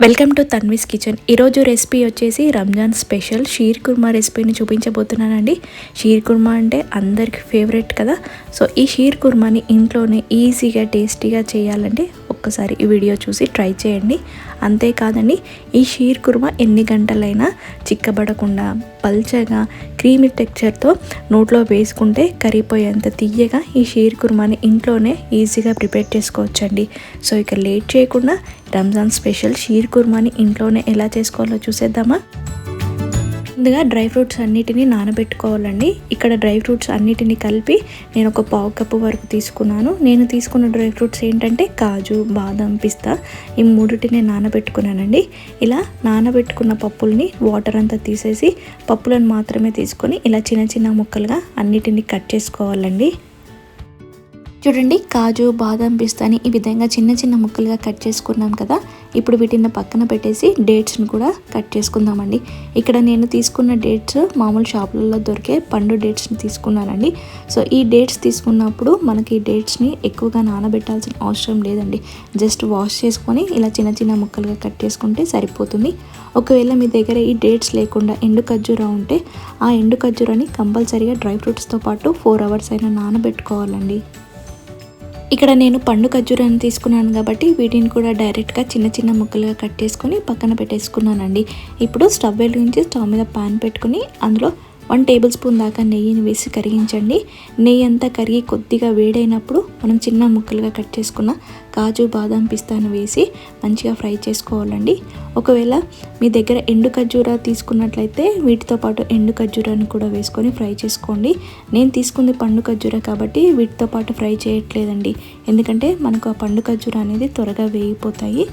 Welcome to Tanvi's kitchen. ఈరోజు recipe వచ్చేసి Ramzan special sheer kurma రెసిపీని చూపించబోతున్నానండి. షీర్ కుర్మా అంటే అందరికి ఫేవరెట్ కదా. సో ఈ షీర్ కుర్మాని ఇంట్లోనే ఈజీగా టేస్టీగా చేయాలంటే ఒక్కసారి ఈ వీడియో చూసి ట్రై చేయండి. అంతేకాదండి, ఈ షీర్ కుర్మా ఎన్ని గంటలైనా చిక్కబడకుండా పల్చగా క్రీమీ టెక్చర్తో నోట్లో వేసుకుంటే కరిగిపోయేంత తీయగా ఈ షీర్ కుర్మాని ఇంట్లోనే ఈజీగా ప్రిపేర్ చేసుకోవచ్చండి. సో ఇక లేట్ చేయకుండా రంజాన్ స్పెషల్ షీర్ కుర్మాని ఇంట్లోనే ఎలా చేసుకోవాలో చూసేద్దామా. ముందుగా డ్రై ఫ్రూట్స్ అన్నిటినీ నానబెట్టుకోవాలండి. ఇక్కడ డ్రై ఫ్రూట్స్ అన్నిటినీ కలిపి నేను ఒక పావు కప్పు వరకు తీసుకున్నాను. నేను తీసుకున్న డ్రై ఫ్రూట్స్ ఏంటంటే కాజు, బాదం, పిస్తా, ఈ మూడింటిని నానబెట్టుకున్నానండి. ఇలా నానబెట్టుకున్న పప్పుల్ని వాటర్ అంతా తీసేసి పప్పులను మాత్రమే తీసుకొని ఇలా చిన్న చిన్న ముక్కలుగా అన్నిటినీ కట్ చేసుకోవాలండి. చూడండి, కాజు, బాదం, పిస్తాని ఈ విధంగా చిన్న చిన్న ముక్కలుగా కట్ చేసుకున్నాం కదా. ఇప్పుడు వీటిని పక్కన పెట్టేసి డేట్స్ని కూడా కట్ చేసుకుందామండి. ఇక్కడ నేను తీసుకున్న డేట్స్ మామూలు షాపులలో దొరికే పండు డేట్స్ని తీసుకున్నానండి. సో ఈ డేట్స్ తీసుకున్నప్పుడు మనకి ఈ డేట్స్ని ఎక్కువగా నానబెట్టాల్సిన అవసరం లేదండి. జస్ట్ వాష్ చేసుకొని ఇలా చిన్న చిన్న ముక్కలుగా కట్ చేసుకుంటే సరిపోతుంది. ఒకవేళ మీ దగ్గర ఈ డేట్స్ లేకుండా ఎండు ఖర్జూరా ఉంటే ఆ ఎండు ఖర్జూరాని కంపల్సరీగా డ్రై ఫ్రూట్స్తో పాటు 4 hours అయినా నానబెట్టుకోవాలండి. ఇక్కడ నేను పండు ఖర్జూరాన్ని తీసుకున్నాను కాబట్టి వీటిని కూడా డైరెక్ట్గా చిన్న చిన్న ముక్కలుగా కట్ చేసుకొని పక్కన పెట్టేసుకున్నానండి. ఇప్పుడు స్టవ్ వెలిగించి స్టవ్ మీద పాన్ పెట్టుకుని అందులో 1 టేబుల్ స్పూన్ దాకా నెయ్యిని వేసి కరిగించండి. నెయ్యి అంతా కరిగి కొద్దిగా వేడైనప్పుడు మనం చిన్న ముక్కలుగా కట్ చేసుకున్న కాజు, బాదం, పిస్తాను వేసి మంచిగా ఫ్రై చేసుకోవాలండి. ఒకవేళ మీ దగ్గర ఎండు ఖర్జూరా తీసుకున్నట్లయితే వీటితో పాటు ఎండు ఖర్జూరాన్ని కూడా వేసుకొని ఫ్రై చేసుకోండి. నేను తీసుకుంది పండు ఖర్జూరా కాబట్టి వీటితో పాటు ఫ్రై చేయట్లేదండి, ఎందుకంటే మనకు ఆ పండు ఖర్జూరా అనేది త్వరగా వేగిపోతాయి.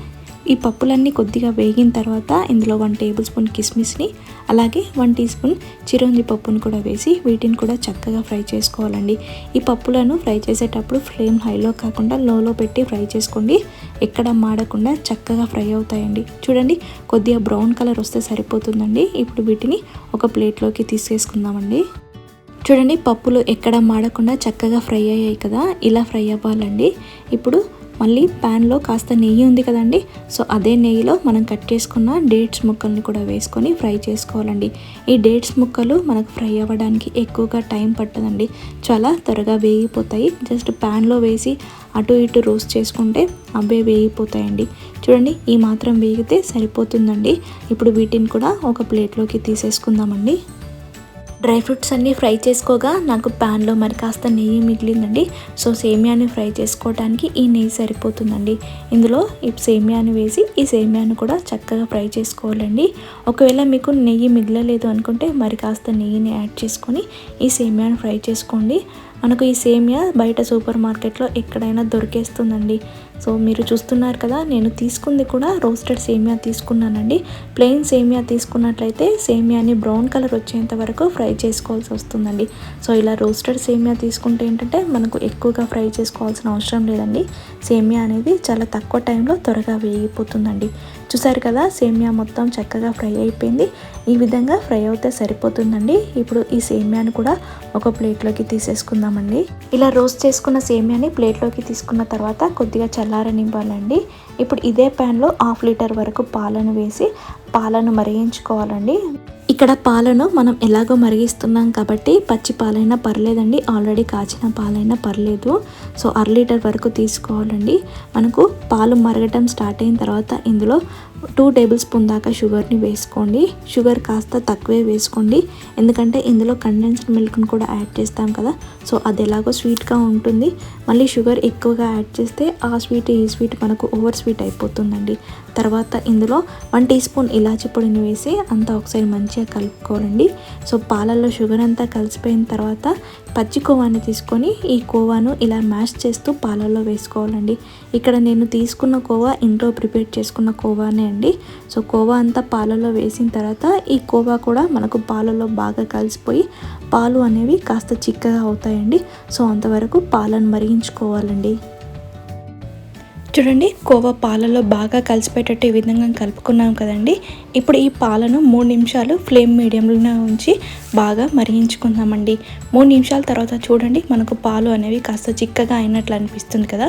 ఈ పప్పులన్నీ కొద్దిగా వేగిన తర్వాత ఇందులో 1 టేబుల్ స్పూన్ కిస్మిస్ని అలాగే 1 టీ స్పూన్ చిరోంజి పప్పును కూడా వేసి వీటిని కూడా చక్కగా ఫ్రై చేసుకోవాలండి. ఈ పప్పులను ఫ్రై చేసేటప్పుడు ఫ్లేమ్ హైలో కాకుండా లోలో పెట్టి ఫ్రై చేసుకోండి. ఎక్కడ మాడకుండా చక్కగా ఫ్రై అవుతాయండి. చూడండి, కొద్దిగా బ్రౌన్ కలర్ వస్తే సరిపోతుందండి. ఇప్పుడు వీటిని ఒక ప్లేట్లోకి తీసేసుకుందామండి. చూడండి, పప్పులు ఎక్కడ మాడకుండా చక్కగా ఫ్రై అయ్యాయి కదా. ఇలా ఫ్రై అవ్వాలండి. ఇప్పుడు మళ్ళీ ప్యాన్లో కాస్త నెయ్యి ఉంది కదండి. సో అదే నెయ్యిలో మనం కట్ చేసుకున్న డేట్స్ ముక్కల్ని కూడా వేసుకొని ఫ్రై చేసుకోవాలండి. ఈ డేట్స్ ముక్కలు మనకు ఫ్రై అవ్వడానికి ఎక్కువగా టైం పట్టదండి, చాలా త్వరగా వేగిపోతాయి. జస్ట్ ప్యాన్లో వేసి అటు ఇటు రోస్ట్ చేసుకుంటే అవే వేగిపోతాయండి. చూడండి, ఈ మాత్రం వేగితే సరిపోతుందండి. ఇప్పుడు వీటిని కూడా ఒక ప్లేట్లోకి తీసేసుకుందామండి. డ్రై ఫ్రూట్స్ అన్నీ ఫ్రై చేసుకోగా నాకు ప్యాన్లో మరి కాస్త నెయ్యి మిగిలిందండి. సో సేమియాని ఫ్రై చేసుకోవడానికి ఈ నెయ్యి సరిపోతుందండి. ఇందులో ఈ సేమియాని వేసి ఈ సేమియాని కూడా చక్కగా ఫ్రై చేసుకోవాలండి. ఒకవేళ మీకు నెయ్యి మిగలలేదు అనుకుంటే మరి కాస్త నెయ్యిని యాడ్ చేసుకొని ఈ సేమియాని ఫ్రై చేసుకోండి. మనకు ఈ సేమియా బయట సూపర్ మార్కెట్లో ఎక్కడైనా దొరికేస్తుందండి. సో మీరు చూస్తున్నారు కదా, నేను తీసుకుంది కూడా రోస్టెడ్ సేమియా తీసుకున్నానండి. ప్లెయిన్ సేమియా తీసుకున్నట్లయితే సేమియాని బ్రౌన్ కలర్ వచ్చేంత వరకు ఫ్రై చేసుకోవాల్సి వస్తుందండి. సో ఇలా రోస్టెడ్ సేమియా తీసుకుంటే ఏంటంటే మనకు ఎక్కువగా ఫ్రై చేసుకోవాల్సిన అవసరం లేదండి. సేమియా అనేది చాలా తక్కువ టైంలో త్వరగా వేగిపోతుందండి. చూసారు కదా, సేమియా మొత్తం చక్కగా ఫ్రై అయిపోయింది. ఈ విధంగా ఫ్రై అవుతే సరిపోతుందండి. ఇప్పుడు ఈ సేమియాని కూడా ఒక ప్లేట్లోకి తీసేసుకుందామండి. ఇలా రోస్ట్ చేసుకున్న సేమియాని ప్లేట్లోకి తీసుకున్న తర్వాత కొద్దిగా చల్లారనివ్వాలండి. ఇప్పుడు ఇదే ప్యాన్లో 1/2 లీటర్ వరకు పాలను వేసి పాలను మరిగించుకోవాలండి. ఇక్కడ పాలను మనం ఎలాగో మరిగిస్తున్నాం కాబట్టి పచ్చి పాలైనా పర్లేదండి, ఆల్రెడీ కాచిన పాలైనా పర్లేదు. సో 1/2 లీటర్ వరకు తీసుకోవాలండి. మనకు పాలు మరగటం స్టార్ట్ అయిన తర్వాత ఇందులో 2 టేబుల్ స్పూన్ దాకా షుగర్ని వేసుకోండి. షుగర్ కాస్త తక్కువే వేసుకోండి, ఎందుకంటే ఇందులో కండెన్స్డ్ మిల్క్ని కూడా యాడ్ చేస్తాం కదా. సో అది ఎలాగో స్వీట్గా ఉంటుంది. మళ్ళీ షుగర్ ఎక్కువగా యాడ్ చేస్తే ఆ స్వీట్ ఈ స్వీట్ మనకు ఓవర్ స్వీట్ అయిపోతుందండి. తర్వాత ఇందులో 1 టీ స్పూన్ ఇలాచి పొడిని వేసి అంతా ఒకసారి మంచిగా కలుపుకోవాలండి. సో పాలల్లో షుగర్ అంతా కలిసిపోయిన తర్వాత పచ్చి కోవాని తీసుకొని ఈ కోవాను ఇలా మ్యాష్ చేస్తూ పాలల్లో వేసుకోవాలండి. ఇక్కడ నేను తీసుకున్న కోవా ఇంట్లో ప్రిపేర్ చేసుకున్న కోవానే అండి. సో కోవా అంతా పాలలో వేసిన తర్వాత ఈ కోవా కూడా మనకు పాలలో బాగా కలిసిపోయి పాలు అనేవి కాస్త చిక్కగా అవుతాయండి. సో అంతవరకు పాలను మరిగించుకోవాలండి. చూడండి కోవా పాలలో బాగా కలిసిపోయేటట్టు ఈ విధంగా కలుపుకున్నాం కదండి. ఇప్పుడు ఈ పాలను 3 నిమిషాలు ఫ్లేమ్ మీడియంలోనే ఉంచి బాగా మరిగించుకుందామండి. 3 నిమిషాల తర్వాత చూడండి మనకు పాలు అనేవి కాస్త చిక్కగా అయినట్లు అనిపిస్తుంది కదా.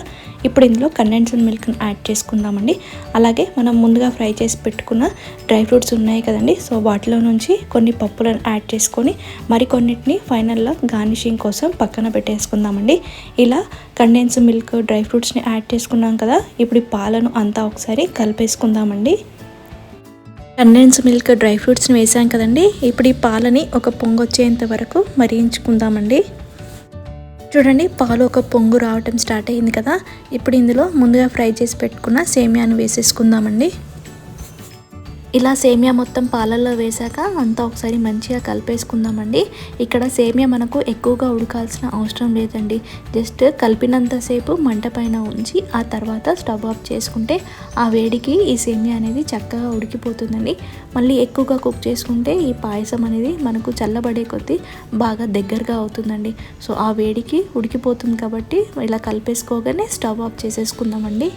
ఇప్పుడు ఇందులో కండెన్స్డ్ మిల్క్ని యాడ్ చేసుకుందామండి. అలాగే మనం ముందుగా ఫ్రై చేసి పెట్టుకున్న డ్రై ఫ్రూట్స్ ఉన్నాయి కదండి. సో వాటిలో నుంచి కొన్ని పప్పులను యాడ్ చేసుకొని మరికొన్నిటిని ఫైనల్లో గార్నిషింగ్ కోసం పక్కన పెట్టేసుకుందామండి. ఇలా కండెన్స్ మిల్క్ డ్రై ఫ్రూట్స్ని యాడ్ చేసుకున్నాం కదా. ఇప్పుడు ఈ పాలను అంతా ఒకసారి కలిపేసుకుందామండి. కండెన్స్ మిల్క్ డ్రై ఫ్రూట్స్ని వేసాం కదండి. ఇప్పుడు ఈ పాలని ఒక పొంగు వచ్చేంత వరకు మరిగించుకుందామండి. చూడండి పాలు ఒక పొంగు రావటం స్టార్ట్ అయింది కదా. ఇప్పుడు ఇందులో ముందుగా ఫ్రై చేసి పెట్టుకున్న సేమియాను వేసేసుకుందామండి. ఇలా సేమియా మొత్తం పాలల్లో వేసాక అంతా ఒకసారి మంచిగా కలిపేసుకుందామండి. ఇక్కడ సేమియా మనకు ఎక్కువగా ఉడకాల్సిన అవసరం లేదండి. జస్ట్ కలిపినంతసేపు మంట పైన ఉంచి ఆ తర్వాత స్టవ్ ఆఫ్ చేసుకుంటే ఆ వేడికి ఈ సేమియా అనేది చక్కగా ఉడికిపోతుందండి. మళ్ళీ ఎక్కువగా కుక్ చేసుకుంటే ఈ పాయసం అనేది మనకు చల్లబడే కొద్దీ బాగా దగ్గరగా అవుతుందండి. సో ఆ వేడికి ఉడికిపోతుంది కాబట్టి ఇలా కలిపేసుకోగానే స్టవ్ ఆఫ్ చేసేసుకుందామండి.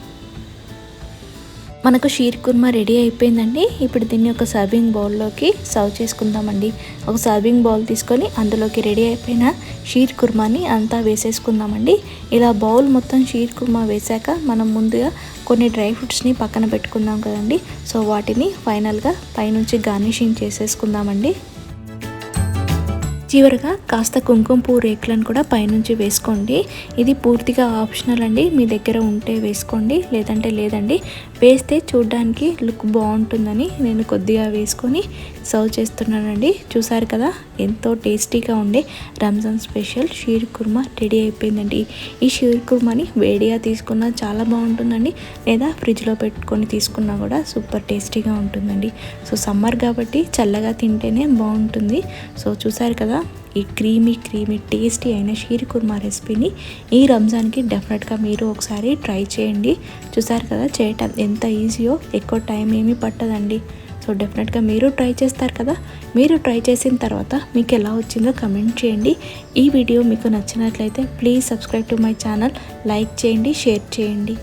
మనకు షీర్ కుర్మా రెడీ అయిపోయిందండి. ఇప్పుడు దీన్ని ఒక సర్వింగ్ బౌల్లోకి సర్వ్ చేసుకుందామండి. ఒక సర్వింగ్ బౌల్ తీసుకొని అందులోకి రెడీ అయిపోయిన షీర్ కుర్మాని అంతా వేసేసుకుందామండి. ఇలా బౌల్ మొత్తం షీర్ కుర్మా వేసాక మనం ముందుగా కొన్ని డ్రై ఫ్రూట్స్ని పక్కన పెట్టుకుందాం కదండి. సో వాటిని ఫైనల్గా పైనుంచి గార్నిషింగ్ చేసేసుకుందామండి. చివరిగా కాస్త కుంకుమ పువ్వు రేకులను కూడా పైనుంచి వేసుకోండి. ఇది పూర్తిగా ఆప్షనల్ అండి. మీ దగ్గర ఉంటే వేసుకోండి, లేదంటే లేదండి. వేస్తే చూడడానికి లుక్ బాగుంటుందని నేను కొద్దిగా వేసుకొని సర్వ్ చేస్తున్నానండి. చూసారు కదా ఎంతో టేస్టీగా ఉండే రంజాన్ స్పెషల్ షీర్ కుర్మా రెడీ అయిపోయిందండి. ఈ షీర్ కుర్మాని వేడిగా తీసుకున్నా చాలా బాగుంటుందండి, లేదా ఫ్రిడ్జ్లో పెట్టుకొని తీసుకున్నా కూడా సూపర్ టేస్టీగా ఉంటుందండి. సో సమ్మర్ కాబట్టి చల్లగా తింటేనే బాగుంటుంది. సో చూసారు కదా ఈ క్రీమీ టేస్టీ అయిన షీర్ కుర్మా రెసిపీని ఈ రంజాన్కి డెఫినెట్గా మీరు ఒకసారి ట్రై చేయండి. చూసారు కదా చేయటం ఎంత ఈజీయో, ఎక్కువ టైం ఏమీ పట్టదండి. సో డెఫినెట్గా మీరు ట్రై చేస్తారు కదా. మీరు ట్రై చేసిన తర్వాత మీకు ఎలా వచ్చిందో కమెంట్ చేయండి. ఈ వీడియో మీకు నచ్చినట్లయితే please subscribe to my channel, like చేయండి, షేర్ చేయండి.